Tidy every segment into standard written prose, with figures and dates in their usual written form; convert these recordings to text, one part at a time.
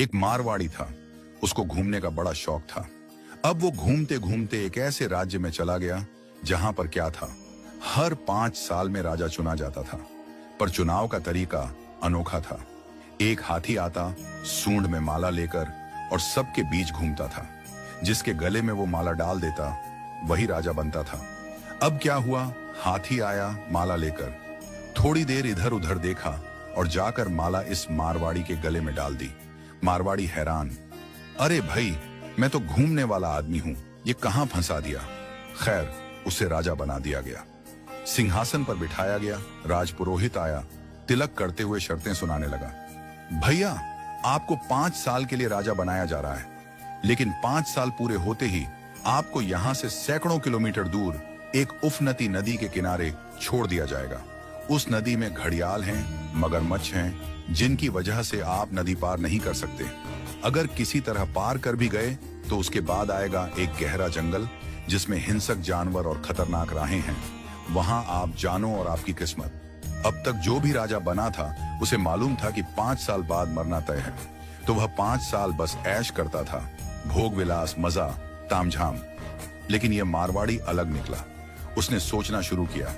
एक मारवाड़ी था। उसको घूमने का बड़ा शौक था। अब वो घूमते घूमते एक ऐसे राज्य में चला गया जहां पर क्या था, हर 5 साल में राजा चुना जाता था। पर चुनाव का तरीका अनोखा था। एक हाथी आता, सूंड में माला लेकर, और सबके बीच घूमता था। जिसके गले में वो माला डाल देता वही राजा बनता था। अब क्या हुआ, हाथी आया माला लेकर, थोड़ी देर इधर उधर देखा और जाकर माला इस मारवाड़ी के गले में डाल दी। मारवाड़ी हैरान, अरे भाई, मैं तो घूमने वाला आदमी हूं, ये कहां फंसा दिया। खैर, उसे राजा बना दिया गया। सिंहासन पर बिठाया गया। राजपुरोहित आया, तिलक करते हुए शर्तें सुनाने लगा। भैया, आपको 5 साल के लिए राजा बनाया जा रहा है, लेकिन 5 साल पूरे होते ही आपको यहां से सैकड़ों किलोमीटर दूर एक उफनती नदी के किनारे छोड़ दिया जाएगा। उस नदी में घड़ियाल हैं, मगरमच्छ हैं, जिनकी वजह से आप नदी पार नहीं कर सकते। अगर किसी तरह पार कर भी गए तो उसके बाद आएगा एक गहरा जंगल जिसमें हिंसक जानवर और खतरनाक राहें हैं। वहां आप जानो और आपकी किस्मत। अब तक जो भी राजा बना था उसे मालूम था कि 5 साल बाद मरना तय है, तो वह 5 साल बस ऐश करता था, भोग विलास, मजा, तामझाम। लेकिन यह मारवाड़ी अलग निकला। उसने सोचना शुरू किया,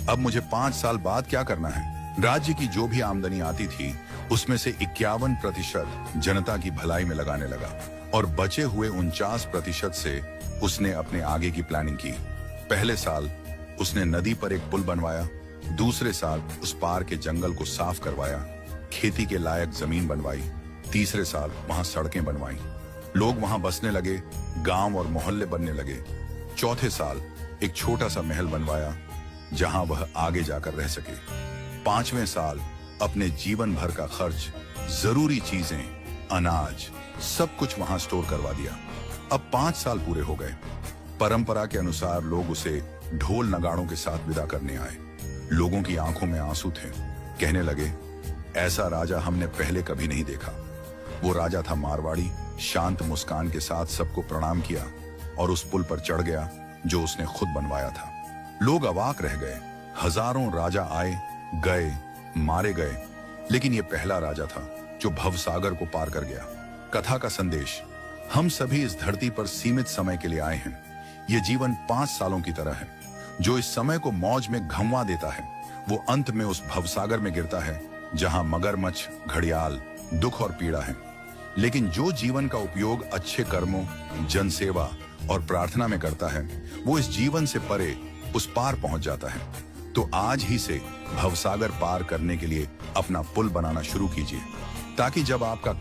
अब मुझे 5 साल बाद क्या करना है। राज्य की जो भी आमदनी आती थी उसमें से 51% जनता की भलाई में लगाने लगा, और बचे हुए 49% से उसने अपने आगे की प्लानिंग की। पहले साल उसने नदी पर एक पुल बनवाया, दूसरे साल उस पार के जंगल को साफ करवाया, खेती के लायक जमीन बनवाई, तीसरे साल वहां सड़कें बनवाई, लोग वहां बसने लगे, गांव और मोहल्ले बनने लगे। चौथे साल एक छोटा सा महल बनवाया जहां वह आगे जाकर रह सके। 5वें साल अपने जीवन भर का खर्च, जरूरी चीजें, अनाज, सब कुछ वहां स्टोर करवा दिया। अब 5 साल पूरे हो गए। परंपरा के अनुसार लोग उसे ढोल नगाड़ों के साथ विदा करने आए। लोगों की आंखों में आंसू थे। कहने लगे, ऐसा राजा हमने पहले कभी नहीं देखा। वो राजा था मारवाड़ी। शांत मुस्कान के साथ सबको प्रणाम किया और उस पुल पर चढ़ गया जो उसने खुद बनवाया था। लोग अवाक रह गए। हजारों राजा आए गए, मारे गए, लेकिन ये पहला राजा था जो भवसागर को पार कर गया। कथा का संदेश, हम सभी इस धरती पर सीमित समय के लिए आए हैं। ये जीवन 5 सालों की तरह है। जो इस समय को मौज में घंवा देता है वो अंत में उस भवसागर में गिरता है जहां मगरमच्छ, घड़ियाल, दुख और पीड़ा है। लेकिन जो जीवन का उपयोग अच्छे कर्मों, जनसेवा और प्रार्थना में करता है वो इस जीवन से परे उस पार पहुंच जाता है। तो आज ही से भवसागर पार करने के लिए अपना पुल बनाना शुरू कीजिए, ताकि जब आपका